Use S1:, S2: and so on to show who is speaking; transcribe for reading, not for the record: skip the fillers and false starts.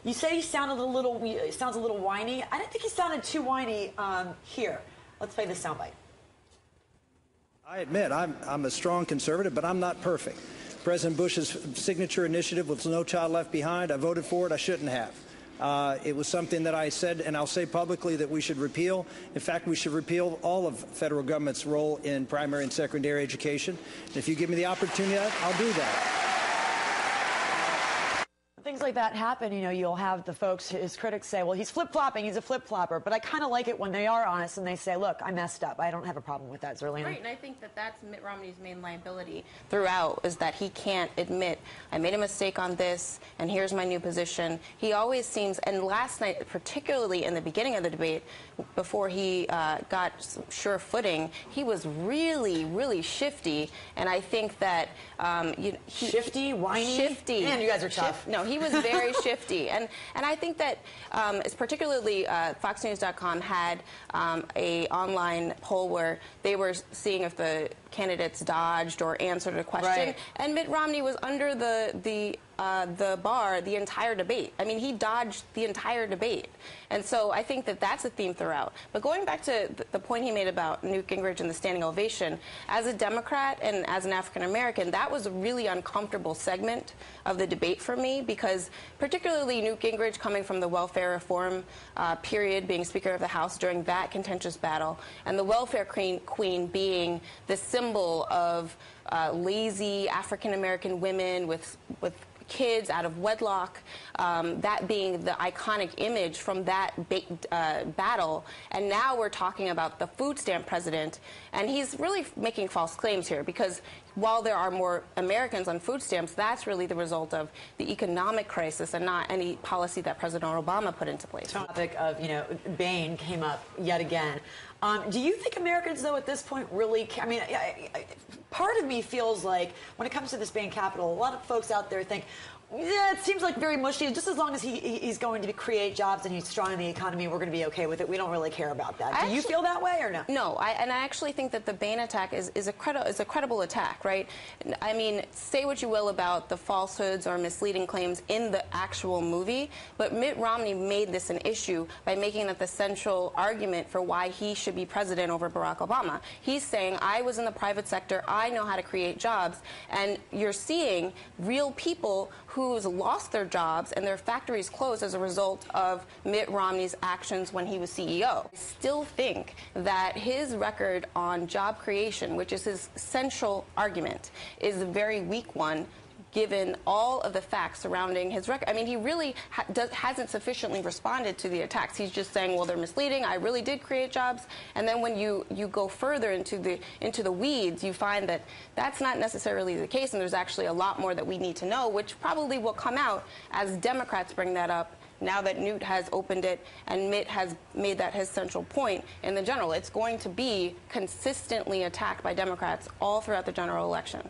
S1: You say he sounds a little whiny. I didn't think he sounded too whiny here. Let's play this soundbite.
S2: I admit I'm a strong conservative, but I'm not perfect. President Bush's signature initiative was No Child Left Behind. I voted for it. I shouldn't have. It was something that I said, and I'll say publicly, that we should repeal. In fact, we should repeal all of federal government's role in primary and secondary education. And if you give me the opportunity, I'll do that.
S1: Things like that happen, you know, you'll have the folks, his critics say, well, he's flip-flopping, he's a flip-flopper. But I kind of like it when they are honest and they say, look, I messed up. I don't have a problem with that, Zerlina.
S3: Right, and I think that that's Mitt Romney's main liability throughout, is that he can't admit, I made a mistake on this, and here's my new position. He always seems, and last night, particularly in the beginning of the debate, before he got sure footing, he was really, really shifty. And I think that...
S1: shifty? Whiny?
S3: Shifty.
S1: Man, you guys are tough.
S3: No, he was very shifty. And I think that it's particularly FoxNews.com had a online poll where they were seeing if the candidates dodged or answered a question.
S1: Right.
S3: And Mitt Romney was under the bar the entire debate. I mean, he dodged the entire debate. And so I think that that's a theme throughout. But going back to the point he made about Newt Gingrich and the standing ovation, as a Democrat and as an African-American, that was a really uncomfortable segment of the debate for me, because particularly Newt Gingrich coming from the welfare reform period, being Speaker of the House during that contentious battle, and the welfare queen being the symbol of lazy African-American women with kids out of wedlock, that being the iconic image from that battle. And now we're talking about the food stamp president, and he's really making false claims here, because while there are more Americans on food stamps, that's really the result of the economic crisis and not any policy that President Obama put into place.
S1: The topic of, you know, Bain came up yet again. Do you think Americans, though, at this point really care? I mean, part of me feels like when it comes to this Bain Capital, a lot of folks out there think, yeah, it seems like very mushy. Just as long as he's going to create jobs and he's strong in the economy, we're going to be okay with it. We don't really care about that. Do you feel that way or no?
S3: No, and I actually think that the Bain attack is a credible attack, right? I mean, say what you will about the falsehoods or misleading claims in the actual movie, but Mitt Romney made this an issue by making it the central argument for why he should be president over Barack Obama. He's saying, I was in the private sector, I know how to create jobs, and you're seeing real people who's lost their jobs and their factories closed as a result of Mitt Romney's actions when he was CEO. I still think that his record on job creation, which is his central argument, is a very weak one, given all of the facts surrounding his record. I mean, he really hasn't sufficiently responded to the attacks. He's just saying, well, they're misleading. I really did create jobs. And then when you go further into the weeds, you find that that's not necessarily the case, and there's actually a lot more that we need to know, which probably will come out as Democrats bring that up now that Newt has opened it and Mitt has made that his central point in the general. It's going to be consistently attacked by Democrats all throughout the general election.